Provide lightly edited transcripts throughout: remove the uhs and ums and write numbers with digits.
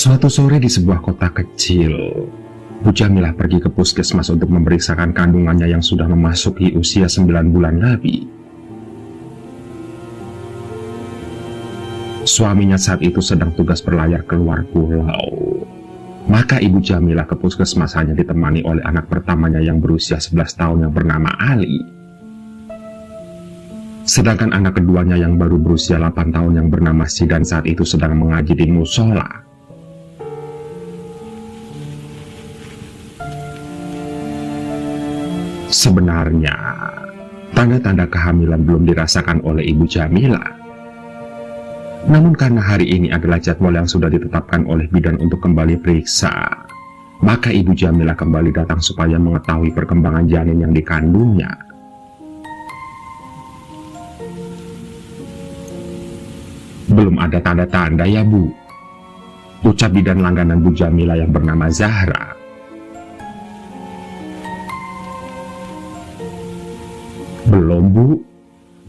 Suatu sore di sebuah kota kecil, Bu Jamilah pergi ke puskesmas untuk memeriksakan kandungannya yang sudah memasuki usia 9 bulan lebih. Suaminya saat itu sedang tugas berlayar keluar pulau. Maka Ibu Jamilah ke puskesmas hanya ditemani oleh anak pertamanya yang berusia 11 tahun yang bernama Ali. Sedangkan anak keduanya yang baru berusia 8 tahun yang bernama Sidan saat itu sedang mengaji di musola. Sebenarnya, tanda-tanda kehamilan belum dirasakan oleh Ibu Jamilah. Namun karena hari ini adalah jadwal yang sudah ditetapkan oleh bidan untuk kembali periksa, maka Ibu Jamilah kembali datang supaya mengetahui perkembangan janin yang dikandungnya. Belum ada tanda-tanda ya Bu, ucap bidan langganan Bu Jamilah yang bernama Zahra. Belum Bu,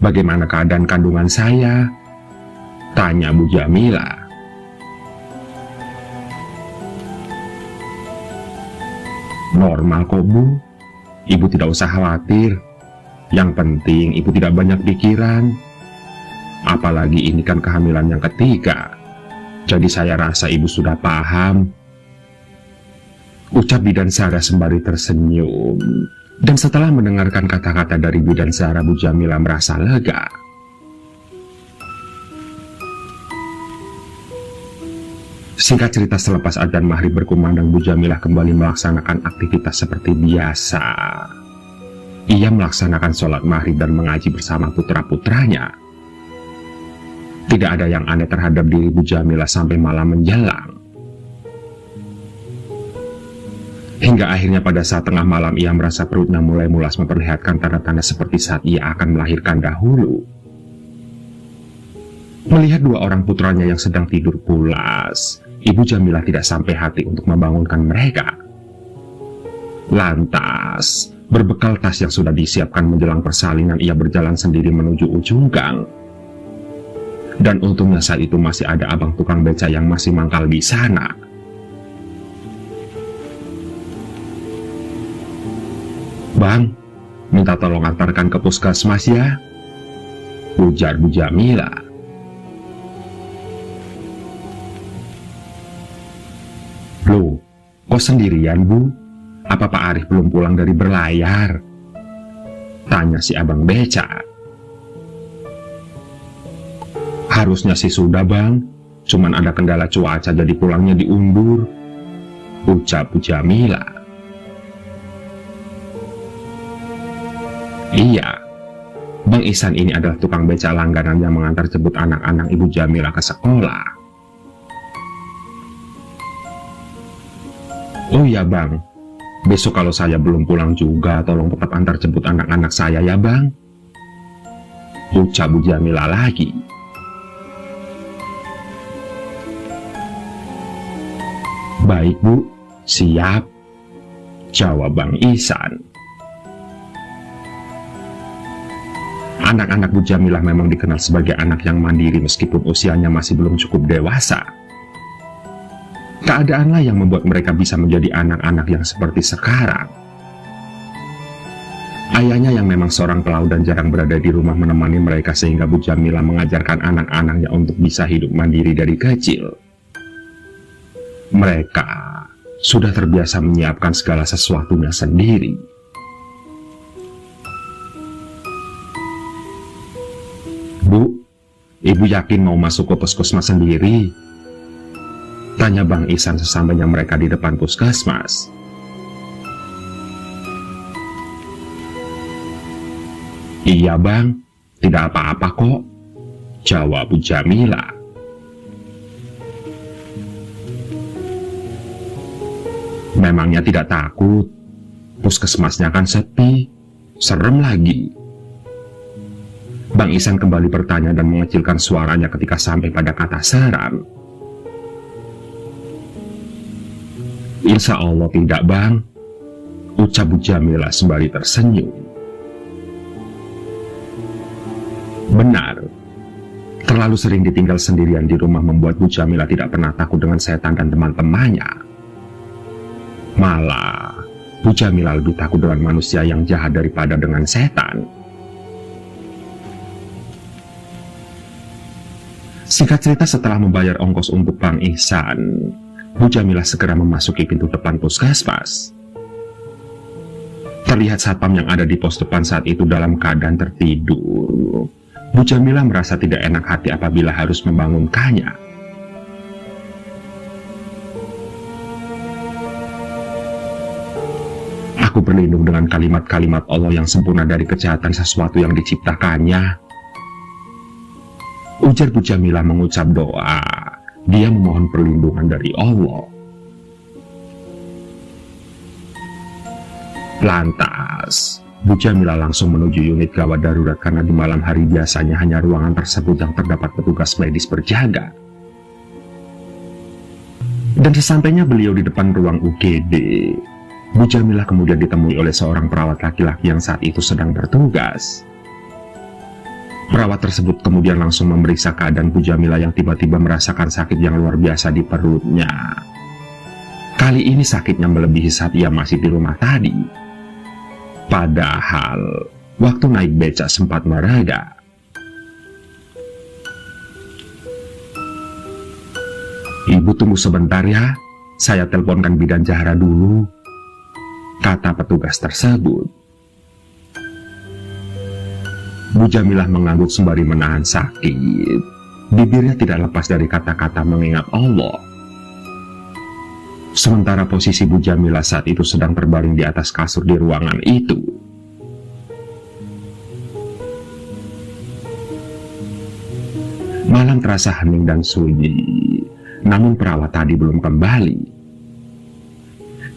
bagaimana keadaan kandungan saya? Tanya Bu Jamilah. Normal kok Bu, Ibu tidak usah khawatir. Yang penting Ibu tidak banyak pikiran. Apalagi ini kan kehamilan yang ketiga. Jadi saya rasa Ibu sudah paham, ucap bidan Zahra sembari tersenyum. Dan setelah mendengarkan kata-kata dari bidan Zahra, Bu Jamilah merasa lega. Singkat cerita, selepas adzan maghrib berkumandang, Bu Jamilah kembali melaksanakan aktivitas seperti biasa. Ia melaksanakan sholat maghrib dan mengaji bersama putra-putranya. Tidak ada yang aneh terhadap diri Bu Jamilah sampai malam menjelang. Hingga akhirnya pada saat tengah malam ia merasa perutnya mulai mulas, memperlihatkan tanda-tanda seperti saat ia akan melahirkan dahulu. Melihat dua orang putranya yang sedang tidur pulas, Ibu Jamilah tidak sampai hati untuk membangunkan mereka. Lantas, berbekal tas yang sudah disiapkan menjelang persalinan, ia berjalan sendiri menuju ujung gang. Dan untungnya saat itu masih ada abang tukang beca yang masih mangkal di sana. Bang, minta tolong antarkan ke puskesmas ya, ujar Bu Jamilah. Loh, kok sendirian Bu? Apa Pak Arif belum pulang dari berlayar? Tanya si abang beca. Harusnya sih sudah Bang, cuman ada kendala cuaca jadi pulangnya diundur, ucap Bu Jamilah. Iya, Bang Ihsan ini adalah tukang beca langganan yang mengantar jemput anak-anak Ibu Jamilah ke sekolah. Oh ya Bang, besok kalau saya belum pulang juga, tolong tetap antar jemput anak-anak saya ya Bang, ucap Bu Jamilah lagi. Baik Bu, siap, jawab Bang Ihsan. Anak-anak Bu Jamilah memang dikenal sebagai anak yang mandiri meskipun usianya masih belum cukup dewasa. Keadaanlah yang membuat mereka bisa menjadi anak-anak yang seperti sekarang. Ayahnya yang memang seorang pelaut dan jarang berada di rumah menemani mereka, sehingga Bu Jamilah mengajarkan anak-anaknya untuk bisa hidup mandiri dari kecil. Mereka sudah terbiasa menyiapkan segala sesuatunya sendiri. Bu, Ibu yakin mau masuk ke puskesmas sendiri? Tanya Bang Ihsan sesampainya mereka di depan puskesmas. Iya Bang, tidak apa-apa kok, jawab Bu Jamilah. Memangnya tidak takut? Puskesmasnya kan sepi, serem lagi. Bang Ihsan kembali bertanya dan mengecilkan suaranya ketika sampai pada kata seram. Insya Allah tidak Bang, ucap Bu Jamilah sembari tersenyum. Benar, telah Terlalu sering ditinggal sendirian di rumah membuat Bu Jamila tidak pernah takut dengan setan dan teman-temannya. Malah, Bu Jamila lebih takut dengan manusia yang jahat daripada dengan setan. Singkat cerita, setelah membayar ongkos untuk Bang Ihsan, Bu Jamila segera memasuki pintu depan puskesmas. Terlihat satpam yang ada di pos depan saat itu dalam keadaan tertidur. Bu Jamila merasa tidak enak hati apabila harus membangunkannya. Aku berlindung dengan kalimat-kalimat Allah yang sempurna dari kejahatan sesuatu yang diciptakannya. Ujar Bu Jamila mengucap doa. Dia memohon perlindungan dari Allah. Lantas, Bu Jamila langsung menuju unit gawat darurat karena di malam hari biasanya hanya ruangan tersebut yang terdapat petugas medis berjaga. Dan sesampainya beliau di depan ruang UGD, Bu Jamila kemudian ditemui oleh seorang perawat laki-laki yang saat itu sedang bertugas. Perawat tersebut kemudian langsung memeriksa keadaan Bu Jamila yang tiba-tiba merasakan sakit yang luar biasa di perutnya. Kali ini sakitnya melebihi saat ia masih di rumah tadi. Padahal, waktu naik becak sempat mereda. Ibu tunggu sebentar ya, saya teleponkan Bidan Zahra dulu, kata petugas tersebut. Bu Jamilah mengangguk sembari menahan sakit. Bibirnya tidak lepas dari kata-kata mengingat Allah. Sementara posisi Bu Jamilah saat itu sedang terbaring di atas kasur di ruangan itu. Malam terasa hening dan sunyi, namun perawat tadi belum kembali.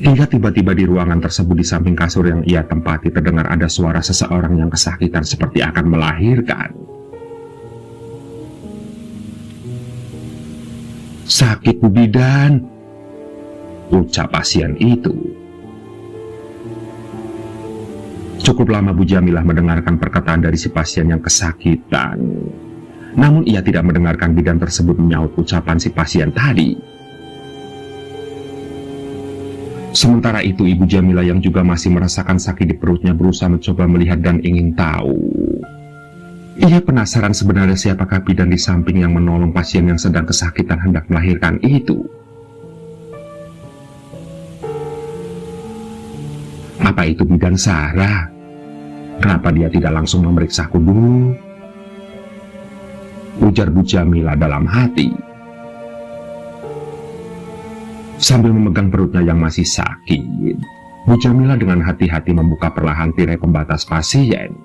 Hingga tiba-tiba di ruangan tersebut di samping kasur yang ia tempati terdengar ada suara seseorang yang kesakitan seperti akan melahirkan. "Sakit Bu Bidan," ucap pasien itu. Cukup lama Bu Jamilah mendengarkan perkataan dari si pasien yang kesakitan. Namun ia tidak mendengarkan bidan tersebut menyaut ucapan si pasien tadi. Sementara itu Ibu Jamilah yang juga masih merasakan sakit di perutnya berusaha mencoba melihat dan ingin tahu. Ia penasaran sebenarnya siapakah bidan di samping yang menolong pasien yang sedang kesakitan hendak melahirkan itu. Apa itu Bidan Zahra? Kenapa dia tidak langsung memeriksaku dulu? Ujar Bu Jamilah dalam hati. Sambil memegang perutnya yang masih sakit, Bu Jamilah dengan hati-hati membuka perlahan tirai pembatas pasien.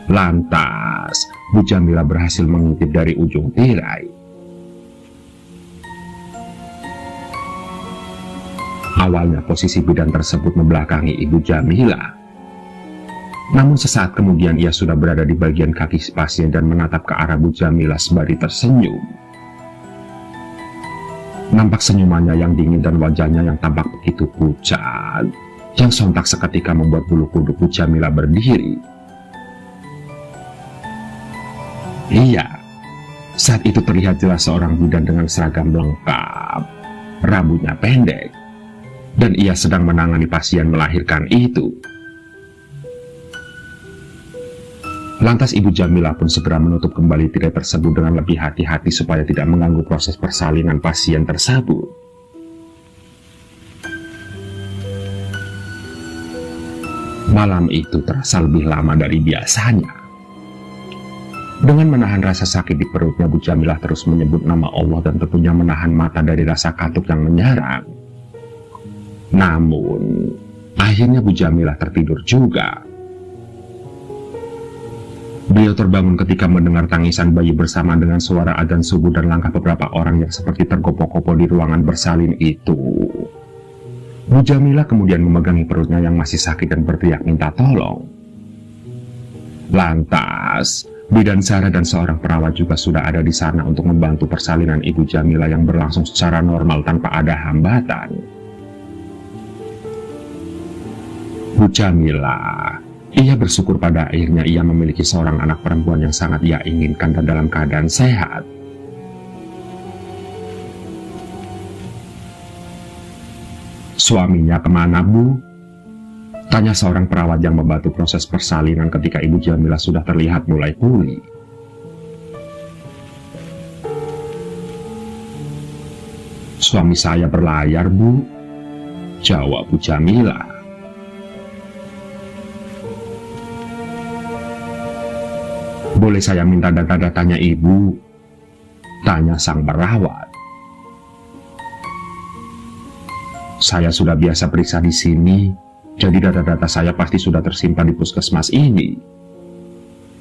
Lantas, Bu Jamilah berhasil mengintip dari ujung tirai. Awalnya posisi bidan tersebut membelakangi Ibu Jamilah. Namun sesaat kemudian ia sudah berada di bagian kaki si pasien dan menatap ke arah Bu Jamilah sembari tersenyum. Nampak senyumannya yang dingin dan wajahnya yang tampak begitu pucat, yang sontak seketika membuat bulu kuduk Bu Jamilah berdiri. Iya, saat itu terlihat jelas seorang bidan dengan seragam lengkap, rambutnya pendek, dan ia sedang menangani pasien melahirkan itu. Lantas Ibu Jamilah pun segera menutup kembali tirai tersebut dengan lebih hati-hati supaya tidak mengganggu proses persalinan pasien tersebut. Malam itu terasa lebih lama dari biasanya. Dengan menahan rasa sakit di perutnya, Bu Jamilah terus menyebut nama Allah dan tentunya menahan mata dari rasa kantuk yang menyerang. Namun, akhirnya Bu Jamilah tertidur juga. Beliau terbangun ketika mendengar tangisan bayi bersama dengan suara adzan subuh dan langkah beberapa orang yang seperti tergopoh-gopoh di ruangan bersalin itu. Bu Jamilah kemudian memegangi perutnya yang masih sakit dan berteriak minta tolong. Lantas, Bidan Zahra dan seorang perawat juga sudah ada di sana untuk membantu persalinan Ibu Jamilah yang berlangsung secara normal tanpa ada hambatan. Bu Jamilah Ia bersyukur pada akhirnya ia memiliki seorang anak perempuan yang sangat ia inginkan dan dalam keadaan sehat. Suaminya kemana, Bu? Tanya seorang perawat yang membantu proses persalinan ketika Ibu Jamilah sudah terlihat mulai pulih. Suami saya berlayar, Bu, jawab Bu Jamilah. Boleh saya minta data-datanya Ibu? Tanya sang perawat. Saya sudah biasa periksa di sini, jadi data-data saya pasti sudah tersimpan di puskesmas ini,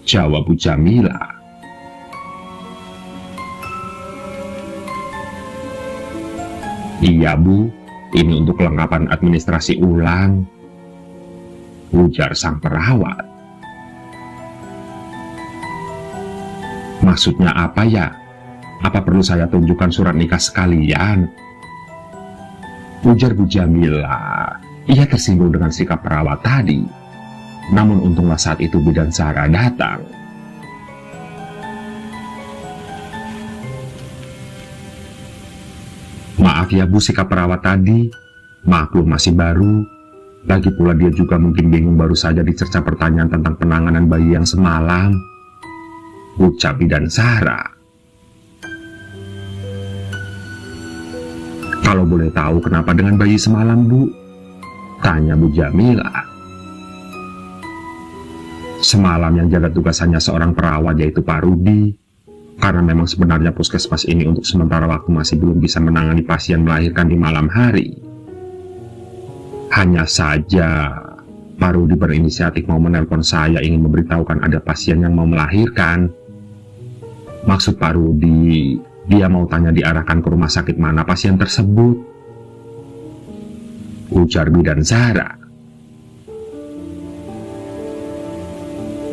jawab Bu Jamilah. Iya, Bu, ini untuk kelengkapan administrasi ulang, ujar sang perawat. Maksudnya apa ya? Apa perlu saya tunjukkan surat nikah sekalian? Ujar Bu Jamilah. Ia tersinggung dengan sikap perawat tadi. Namun untunglah saat itu bidan Sarah datang. Maaf ya Bu, sikap perawat tadi. Maklum masih baru. Lagi pula dia juga mungkin bingung, baru saja dicerca pertanyaan tentang penanganan bayi yang semalam, ucap bidan Sarah. Kalau boleh tahu kenapa dengan bayi semalam, Bu? Tanya Bu Jamilah. Semalam yang jaga tugas hanya seorang perawat, yaitu Pak Rudi. Karena memang sebenarnya puskesmas ini untuk sementara waktu masih belum bisa menangani pasien melahirkan di malam hari. Hanya saja Pak Rudi berinisiatif mau menelpon saya ingin memberitahukan ada pasien yang mau melahirkan. Maksud Pak Rudi, dia mau tanya diarahkan ke rumah sakit mana pasien tersebut, ujar bidan Sarah.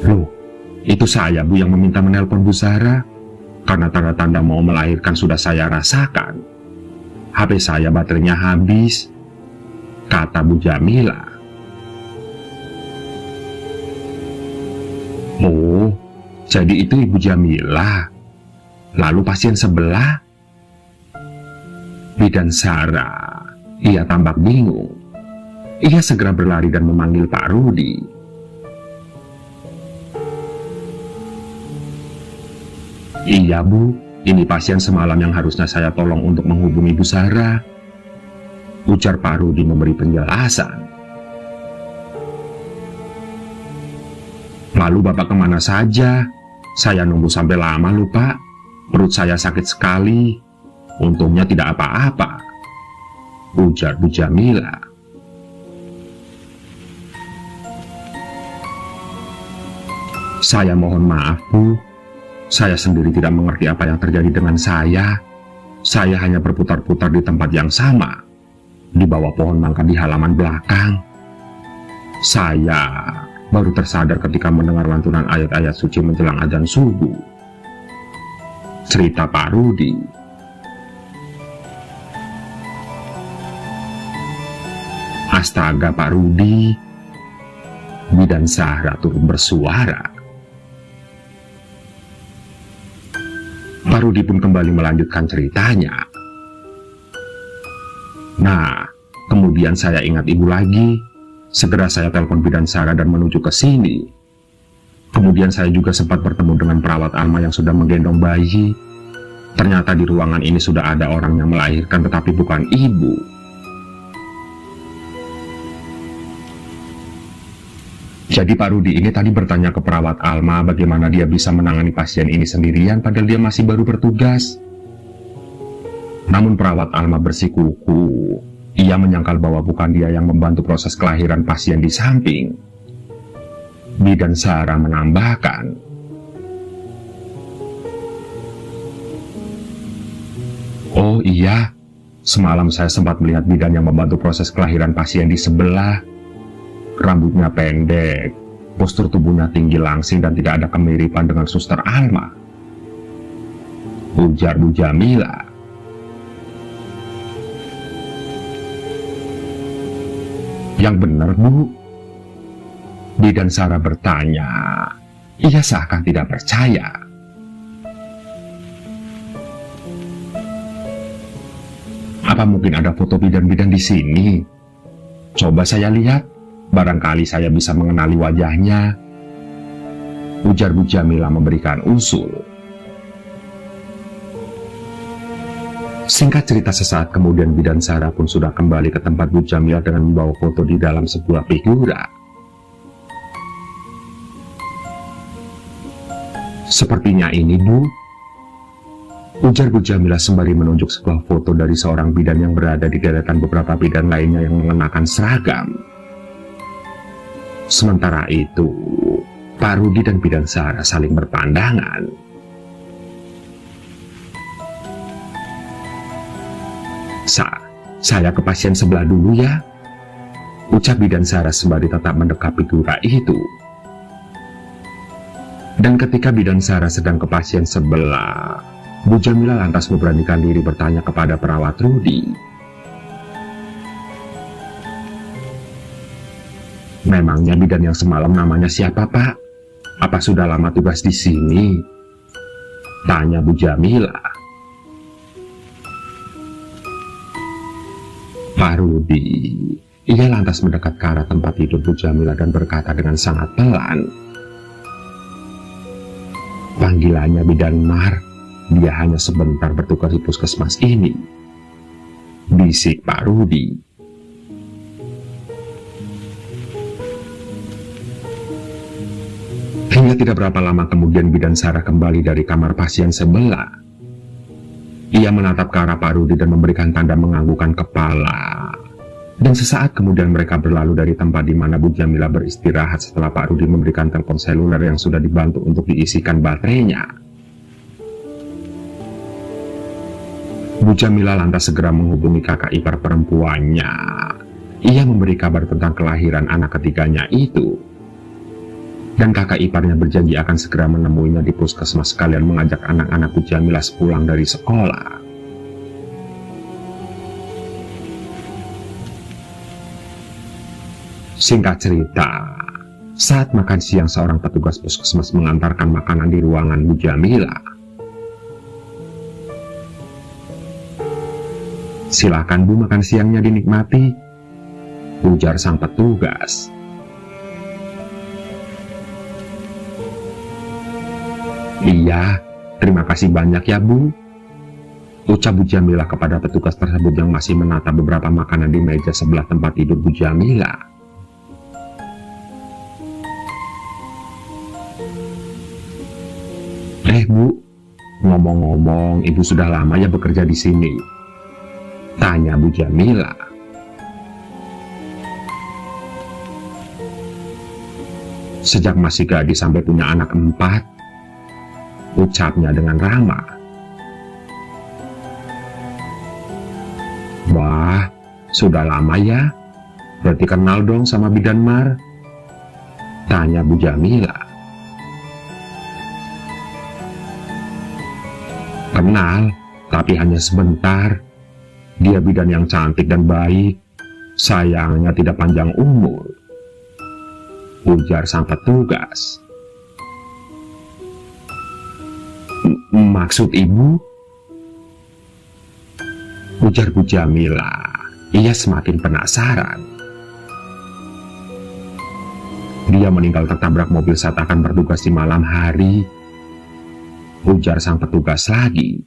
Loh, itu saya Bu yang meminta menelpon Bu Sarah. Karena tanda-tanda mau melahirkan sudah saya rasakan. HP saya baterainya habis, kata Bu Jamilah. Oh, jadi itu Ibu Jamilah. Lalu pasien sebelah? Bidan Sarah. Ia tampak bingung. Ia segera berlari dan memanggil Pak Rudi. Iya Bu, ini pasien semalam yang harusnya saya tolong untuk menghubungi Bu Sarah, ujar Pak Rudi memberi penjelasan. Lalu Bapak kemana saja? Saya nunggu sampai lama lho Pak. Perut saya sakit sekali. Untungnya tidak apa-apa, ujar Bu Jamilah. Saya mohon maaf Bu, saya sendiri tidak mengerti apa yang terjadi dengan saya. Saya hanya berputar-putar di tempat yang sama, di bawah pohon mangga di halaman belakang. Saya baru tersadar ketika mendengar lantunan ayat-ayat suci menjelang adzan subuh, cerita Pak Rudi. Astaga Pak Rudi, bidan Sarah turun bersuara. Pak Rudi pun kembali melanjutkan ceritanya. Nah, kemudian saya ingat Ibu lagi. Segera saya telepon bidan Sarah dan menuju ke sini. Kemudian saya juga sempat bertemu dengan perawat Alma yang sudah menggendong bayi. Ternyata di ruangan ini sudah ada orang yang melahirkan tetapi bukan Ibu. Jadi Pak Rudi ini tadi bertanya ke perawat Alma bagaimana dia bisa menangani pasien ini sendirian padahal dia masih baru bertugas. Namun perawat Alma bersikuku. Ia menyangkal bahwa bukan dia yang membantu proses kelahiran pasien di samping. Bidan Sarah menambahkan, oh iya, semalam saya sempat melihat bidan yang membantu proses kelahiran pasien di sebelah. Rambutnya pendek, postur tubuhnya tinggi langsing dan tidak ada kemiripan dengan suster Alma, ujar Bu Jamilah. Yang benar Bu, Bidan Sarah bertanya. Ia seakan tidak percaya. Apa mungkin ada foto bidan-bidan di sini? Coba saya lihat, barangkali saya bisa mengenali wajahnya, ujar Bu Jamila memberikan usul. Singkat cerita, sesaat kemudian Bidan Sarah pun sudah kembali ke tempat Bu Jamila dengan membawa foto di dalam sebuah figura. Sepertinya ini, Bu, ujar Bu Jamila sembari menunjuk sebuah foto dari seorang bidan yang berada di deretan beberapa bidan lainnya yang mengenakan seragam. Sementara itu, Pak Rudi dan Bidan Sarah saling berpandangan. Saya ke pasien sebelah dulu ya, ucap Bidan Sarah sembari tetap mendekat figura itu. Dan ketika Bidan Sarah sedang ke pasien sebelah, Bu Jamila lantas memberanikan diri bertanya kepada perawat Rudi. Memangnya bidan yang semalam namanya siapa, Pak? Apa sudah lama tugas di sini? Tanya Bu Jamila. Pak Rudi, ia lantas mendekat ke arah tempat tidur Bu Jamila dan berkata dengan sangat pelan. Panggilannya Bidan Mar, dia hanya sebentar bertugas di puskesmas ini, bisik Pak Rudi. Hingga tidak berapa lama kemudian Bidan Sarah kembali dari kamar pasien sebelah. Ia menatap ke arah Pak Rudi dan memberikan tanda menganggukkan kepala. Dan sesaat kemudian mereka berlalu dari tempat di mana Bu Jamila beristirahat setelah Pak Rudi memberikan telepon seluler yang sudah dibantu untuk diisikan baterainya. Bu Jamila lantas segera menghubungi kakak ipar perempuannya. Ia memberi kabar tentang kelahiran anak ketiganya itu. Dan kakak iparnya berjanji akan segera menemuinya di puskesmas sekalian mengajak anak-anak Bu Jamila sepulang dari sekolah. Singkat cerita, saat makan siang seorang petugas puskesmas mengantarkan makanan di ruangan Bu Jamila. Silakan Bu, makan siangnya dinikmati, ujar sang petugas. Iya, terima kasih banyak ya Bu, ucap Bu Jamila kepada petugas tersebut yang masih menata beberapa makanan di meja sebelah tempat tidur Bu Jamila. Bu, ngomong-ngomong, Ibu sudah lama ya bekerja di sini? Tanya Bu Jamila. Sejak masih gadis sampai punya anak 4, ucapnya dengan ramah. Wah, sudah lama ya? Berarti kenal dong sama Bidan Mar? Tanya Bu Jamila. Kenal, tapi hanya sebentar. Dia bidan yang cantik dan baik. Sayangnya tidak panjang umur, ujar sang petugas. Maksud Ibu? Ujar Bu Jamila. Ia semakin penasaran. Dia meninggal tertabrak mobil saat akan bertugas di malam hari, ujar sang petugas lagi.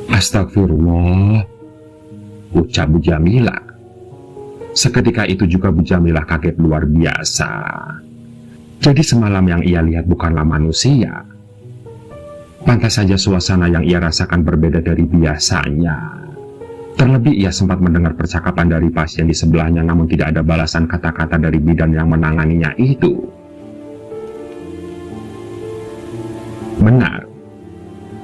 Astagfirullah, ucap Bu Jamila. Seketika itu juga Bu Jamila kaget luar biasa. Jadi semalam yang ia lihat bukanlah manusia. Pantas saja suasana yang ia rasakan berbeda dari biasanya. Terlebih ia sempat mendengar percakapan dari pasien di sebelahnya, namun tidak ada balasan kata-kata dari bidan yang menanganinya itu. Benar,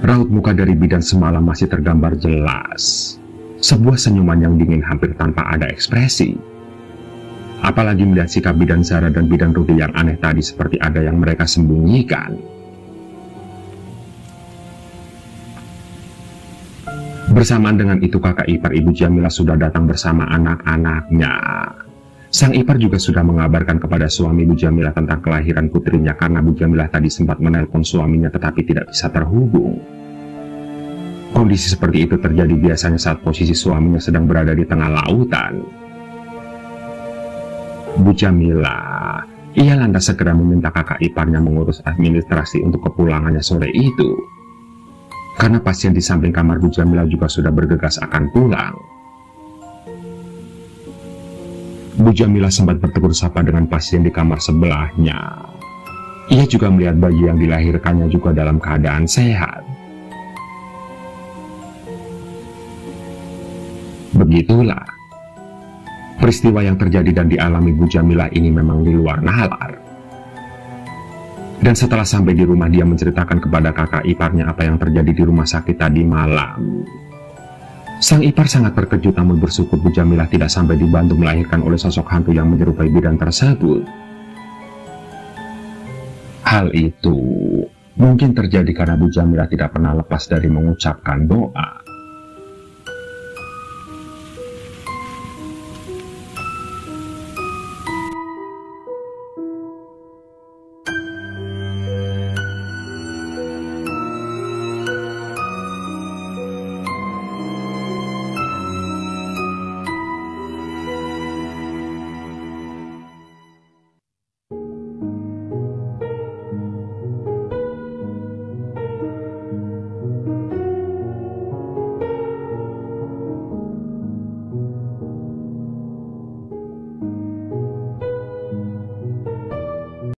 raut muka dari bidan semalam masih tergambar jelas. Sebuah senyuman yang dingin hampir tanpa ada ekspresi. Apalagi melihat sikap Bidan Sarah dan Bidan Rudi yang aneh tadi, seperti ada yang mereka sembunyikan. Bersamaan dengan itu kakak ipar Ibu Jamila sudah datang bersama anak-anaknya. Sang ipar juga sudah mengabarkan kepada suami Bu Jamilah tentang kelahiran putrinya karena Bu Jamilah tadi sempat menelpon suaminya tetapi tidak bisa terhubung. Kondisi seperti itu terjadi biasanya saat posisi suaminya sedang berada di tengah lautan. Bu Jamilah, ia lantas segera meminta kakak iparnya mengurus administrasi untuk kepulangannya sore itu. Karena pasien di samping kamar Bu Jamilah juga sudah bergegas akan pulang. Bu Jamilah sempat bertegur sapa dengan pasien di kamar sebelahnya. Ia juga melihat bayi yang dilahirkannya juga dalam keadaan sehat. Begitulah, peristiwa yang terjadi dan dialami Bu Jamilah ini memang di luar nalar. Dan setelah sampai di rumah, dia menceritakan kepada kakak iparnya apa yang terjadi di rumah sakit tadi malam. Sang ipar sangat terkejut namun bersyukur Bu Jamilah tidak sampai dibantu melahirkan oleh sosok hantu yang menyerupai bidan tersebut. Hal itu mungkin terjadi karena Bu Jamilah tidak pernah lepas dari mengucapkan doa.